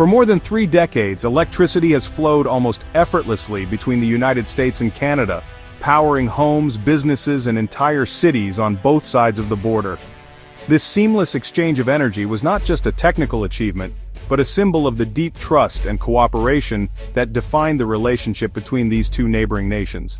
For more than 3 decades, electricity has flowed almost effortlessly between the United States and Canada, powering homes, businesses, and entire cities on both sides of the border. This seamless exchange of energy was not just a technical achievement, but a symbol of the deep trust and cooperation that defined the relationship between these two neighboring nations.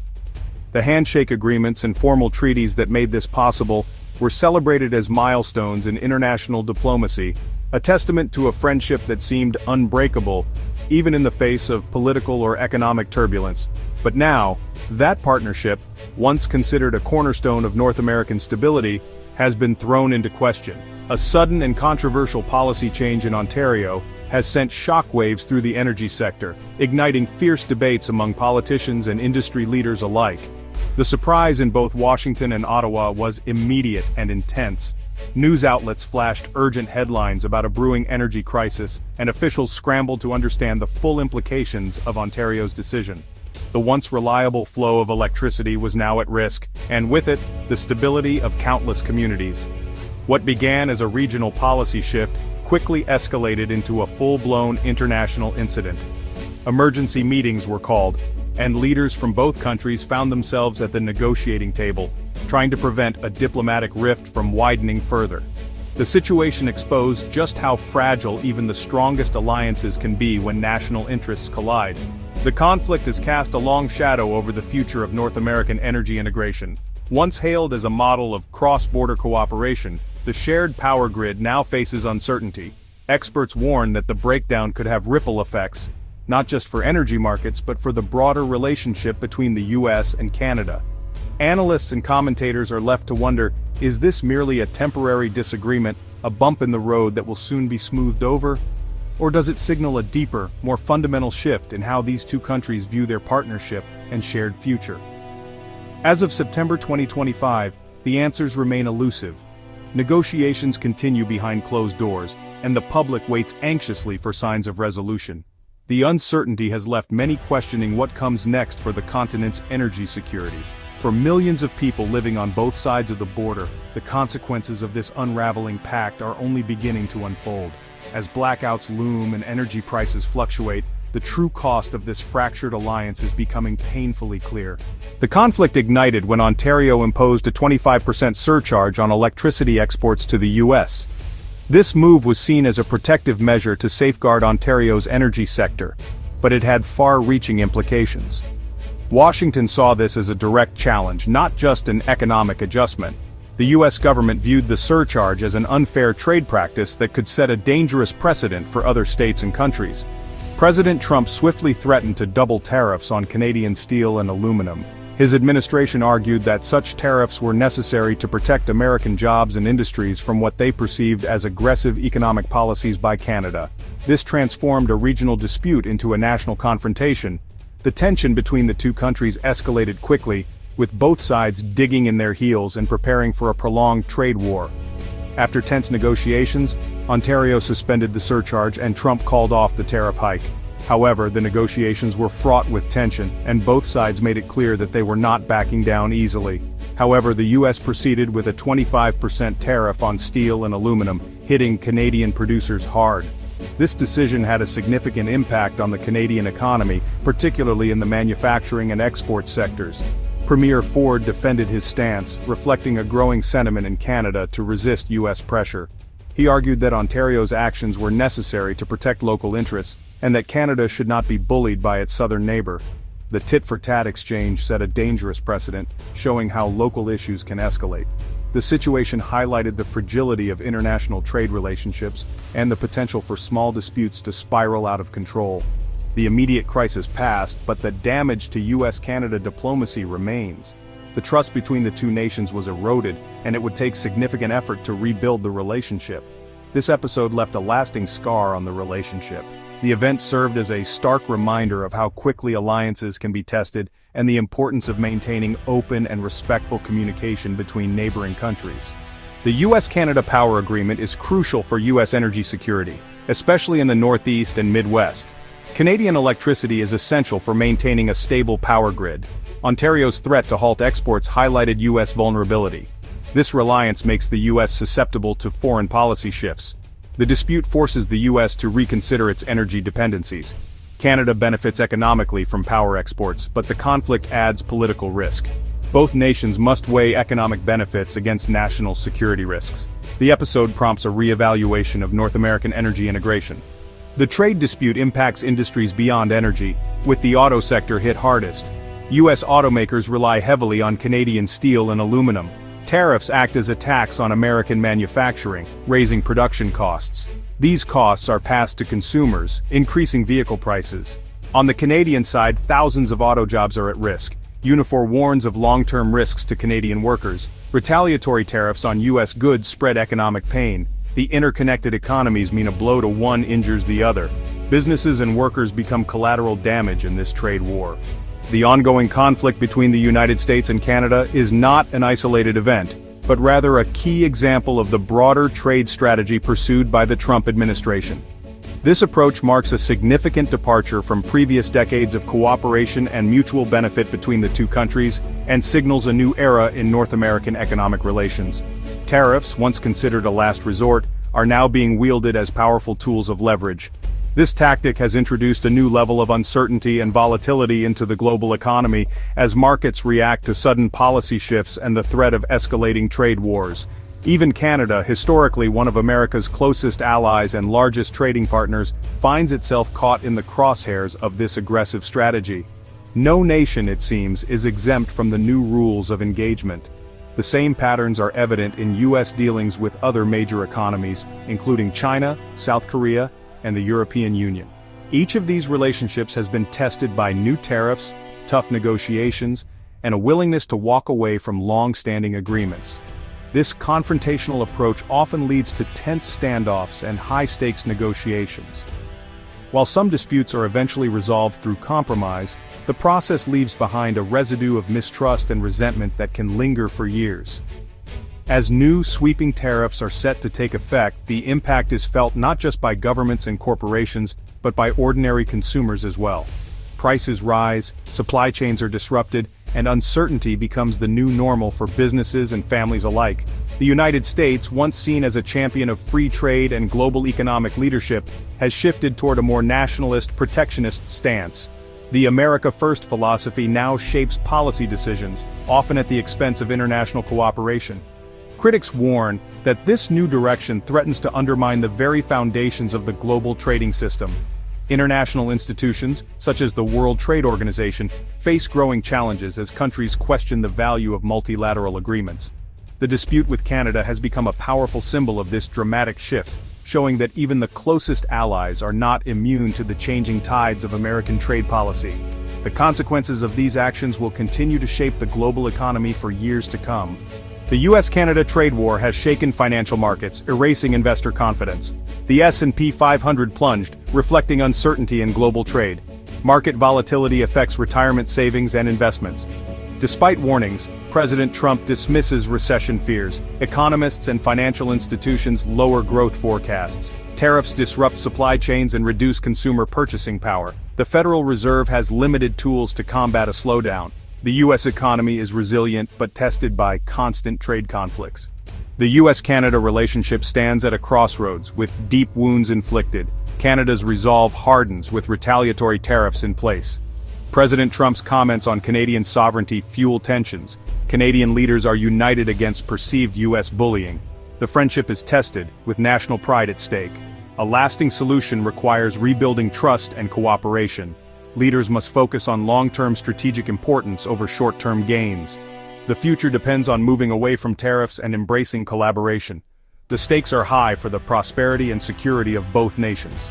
The handshake agreements and formal treaties that made this possible were celebrated as milestones in international diplomacy, a testament to a friendship that seemed unbreakable, even in the face of political or economic turbulence. But now, that partnership, once considered a cornerstone of North American stability, has been thrown into question. A sudden and controversial policy change in Ontario has sent shockwaves through the energy sector, igniting fierce debates among politicians and industry leaders alike. The surprise in both Washington and Ottawa was immediate and intense. News outlets flashed urgent headlines about a brewing energy crisis, and officials scrambled to understand the full implications of Ontario's decision. The once reliable flow of electricity was now at risk, and with it, the stability of countless communities. What began as a regional policy shift quickly escalated into a full-blown international incident. Emergency meetings were called, and leaders from both countries found themselves at the negotiating table, trying to prevent a diplomatic rift from widening further. The situation exposed just how fragile even the strongest alliances can be when national interests collide. The conflict has cast a long shadow over the future of North American energy integration. Once hailed as a model of cross-border cooperation, the shared power grid now faces uncertainty. Experts warn that the breakdown could have ripple effects, not just for energy markets but for the broader relationship between the US and Canada. Analysts and commentators are left to wonder, is this merely a temporary disagreement, a bump in the road that will soon be smoothed over? Or does it signal a deeper, more fundamental shift in how these two countries view their partnership and shared future? As of September 2025, the answers remain elusive. Negotiations continue behind closed doors, and the public waits anxiously for signs of resolution. The uncertainty has left many questioning what comes next for the continent's energy security. For millions of people living on both sides of the border, the consequences of this unraveling pact are only beginning to unfold. As blackouts loom and energy prices fluctuate, the true cost of this fractured alliance is becoming painfully clear. The conflict ignited when Ontario imposed a 25% surcharge on electricity exports to the US. This move was seen as a protective measure to safeguard Ontario's energy sector, but it had far-reaching implications. Washington saw this as a direct challenge, not just an economic adjustment. The US government viewed the surcharge as an unfair trade practice that could set a dangerous precedent for other states and countries. President Trump swiftly threatened to double tariffs on Canadian steel and aluminum. His administration argued that such tariffs were necessary to protect American jobs and industries from what they perceived as aggressive economic policies by Canada. This transformed a regional dispute into a national confrontation. The tension between the two countries escalated quickly, with both sides digging in their heels and preparing for a prolonged trade war. After tense negotiations, Ontario suspended the surcharge and Trump called off the tariff hike. However, the negotiations were fraught with tension, and both sides made it clear that they were not backing down easily. However, the US proceeded with a 25% tariff on steel and aluminum, hitting Canadian producers hard. This decision had a significant impact on the Canadian economy, particularly in the manufacturing and export sectors. Premier Ford defended his stance, reflecting a growing sentiment in Canada to resist US pressure. He argued that Ontario's actions were necessary to protect local interests, and that Canada should not be bullied by its southern neighbor. The tit-for-tat exchange set a dangerous precedent, showing how local issues can escalate. The situation highlighted the fragility of international trade relationships and the potential for small disputes to spiral out of control. The immediate crisis passed, but the damage to US-Canada diplomacy remains. The trust between the two nations was eroded, and it would take significant effort to rebuild the relationship. This episode left a lasting scar on the relationship. The event served as a stark reminder of how quickly alliances can be tested and the importance of maintaining open and respectful communication between neighboring countries. The US-Canada Power Agreement is crucial for US energy security, especially in the Northeast and Midwest. Canadian electricity is essential for maintaining a stable power grid. Ontario's threat to halt exports highlighted US vulnerability. This reliance makes the US susceptible to foreign policy shifts. The dispute forces the US to reconsider its energy dependencies. Canada benefits economically from power exports, but the conflict adds political risk. Both nations must weigh economic benefits against national security risks. The episode prompts a re-evaluation of North American energy integration. The trade dispute impacts industries beyond energy, with the auto sector hit hardest. US automakers rely heavily on Canadian steel and aluminum. Tariffs act as a tax on American manufacturing, raising production costs. These costs are passed to consumers, increasing vehicle prices. On the Canadian side, thousands of auto jobs are at risk. Unifor warns of long-term risks to Canadian workers. Retaliatory tariffs on US goods spread economic pain. The interconnected economies mean a blow to one injures the other. Businesses and workers become collateral damage in this trade war. The ongoing conflict between the United States and Canada is not an isolated event, but rather a key example of the broader trade strategy pursued by the Trump administration. This approach marks a significant departure from previous decades of cooperation and mutual benefit between the two countries, and signals a new era in North American economic relations. Tariffs, once considered a last resort, are now being wielded as powerful tools of leverage. This tactic has introduced a new level of uncertainty and volatility into the global economy as markets react to sudden policy shifts and the threat of escalating trade wars. Even Canada, historically one of America's closest allies and largest trading partners, finds itself caught in the crosshairs of this aggressive strategy. No nation, it seems, is exempt from the new rules of engagement. The same patterns are evident in US dealings with other major economies, including China, South Korea, and the European Union. Each of these relationships has been tested by new tariffs, tough negotiations, and a willingness to walk away from long-standing agreements. This confrontational approach often leads to tense standoffs and high-stakes negotiations. While some disputes are eventually resolved through compromise, the process leaves behind a residue of mistrust and resentment that can linger for years. As new sweeping tariffs are set to take effect, the impact is felt not just by governments and corporations, but by ordinary consumers as well. Prices rise, supply chains are disrupted, and uncertainty becomes the new normal for businesses and families alike. The United States, once seen as a champion of free trade and global economic leadership, has shifted toward a more nationalist, protectionist stance. The America First philosophy now shapes policy decisions, often at the expense of international cooperation. Critics warn that this new direction threatens to undermine the very foundations of the global trading system. International institutions, such as the World Trade Organization, face growing challenges as countries question the value of multilateral agreements. The dispute with Canada has become a powerful symbol of this dramatic shift, showing that even the closest allies are not immune to the changing tides of American trade policy. The consequences of these actions will continue to shape the global economy for years to come. The US-Canada trade war has shaken financial markets, erasing investor confidence. The S&P 500 plunged, reflecting uncertainty in global trade. Market volatility affects retirement savings and investments. Despite warnings, President Trump dismisses recession fears. Economists and financial institutions lower growth forecasts. Tariffs disrupt supply chains and reduce consumer purchasing power. The Federal Reserve has limited tools to combat a slowdown. The US economy is resilient but tested by constant trade conflicts. The US-Canada relationship stands at a crossroads, with deep wounds inflicted. Canada's resolve hardens with retaliatory tariffs in place. President Trump's comments on Canadian sovereignty fuel tensions. Canadian leaders are united against perceived US bullying. The friendship is tested, with national pride at stake. A lasting solution requires rebuilding trust and cooperation. Leaders must focus on long-term strategic importance over short-term gains. The future depends on moving away from tariffs and embracing collaboration. The stakes are high for the prosperity and security of both nations.